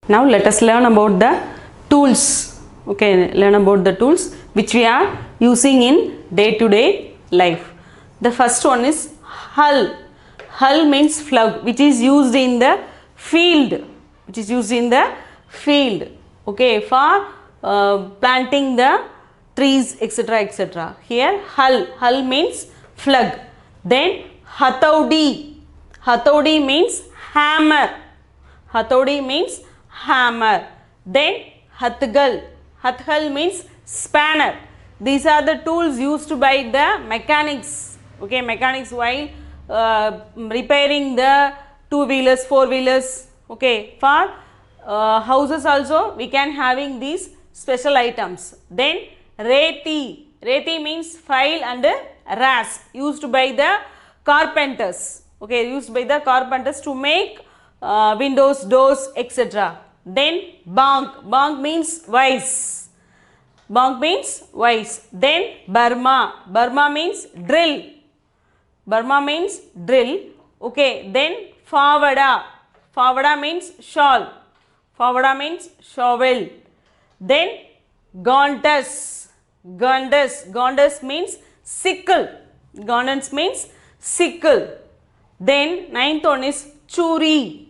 Now let us learn about the tools. Okay, learn about the tools which we are using in day-to-day life. The first one is hull. Hull means plough, which is used in the field. Which is used in the field. Okay, for planting the trees, etc., etc. Here hull. Hull means plough. Then hatodi. Hatodi means hammer. Hatodi means hammer. Then hathgal. Hathgal means spanner. These are the tools used by the mechanics. Okay, mechanics while repairing the two-wheelers, four-wheelers. Okay, for houses also we can having these special items. Then reti. Reti means file and rasp, used by the carpenters. Okay, used by the carpenters to make windows, doors, etc. Then bank. Bank means vise. Bank means vise. Then Burma. Burma means drill. Burma means drill. Okay. Then Favada. Favada means shawl. Favada means shovel. Then Gondas. Gondas. Gondas means sickle. Gondas means sickle. Then ninth one is churi.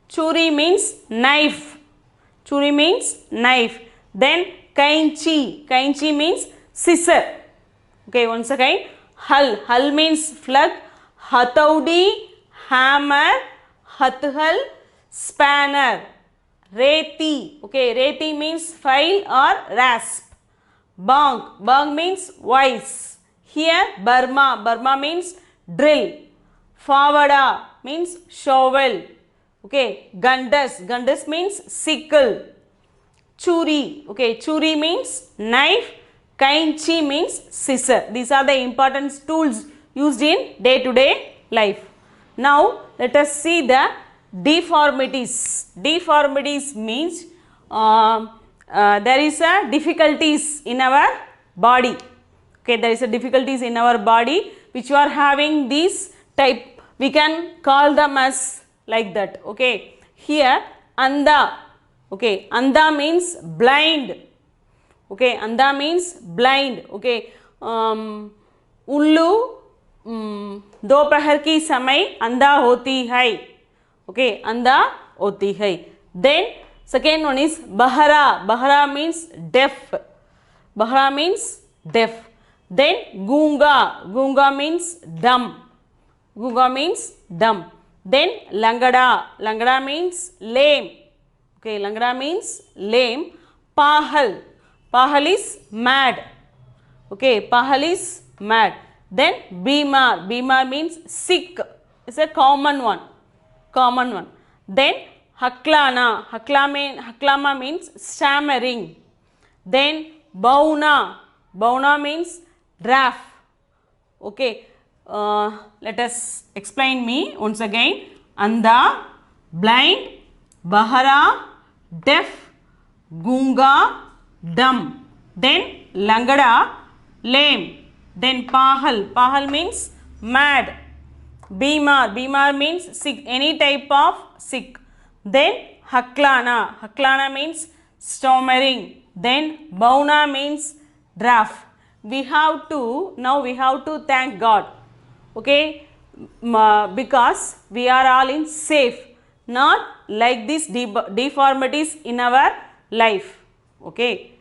Churi means knife. Churi means knife. Then kainchi. Kainchi means scissor. Okay, once again, hull. Hull means plough. Hathaudi, hammer. Hathgal, spanner. Reti. Okay, reti means file or rasp. Bang. Bang means vise. Here Burma. Burma means drill. Favada means shovel. Okay, Gandas. Gandas means sickle. Churi. Okay, churi means knife. Kainchi means scissor. These are the important tools used in day-to-day life. Now let us see the deformities. Deformities means there is a difficulties in our body. Okay, there is a difficulties in our body which you are having these type. We can call them as like that. Okay, here anda. Okay, anda means blind. Okay, anda means blind. Okay, उल्लू दोपहर की समय अंधा होती है. Okay, अंधा होती है. Then second one is bahara. Bahara means deaf. Bahara means deaf. Then gunga. Gunga means dumb. Gunga means dumb. Then langada. Langada means lame. Okay, langada means lame. Pahal. Pahal is mad. Okay, pahal is mad. Then bimar. Bimar means sick. It's a common one. Common one. Then haklana. Haklama means stammering. Then bauna. Bauna means draft. Okay. Let us explain me once again. Anda, blind, bahara, deaf, gunga, dumb. Then langada, lame. Then pahal. Pahal means mad. Bimar. Bimar means sick. Any type of sick. Then haklana. Haklana means stammering. Then bauna means draft. We have to thank God. Okay, because we are all in safe, not like these deformities in our life. Okay.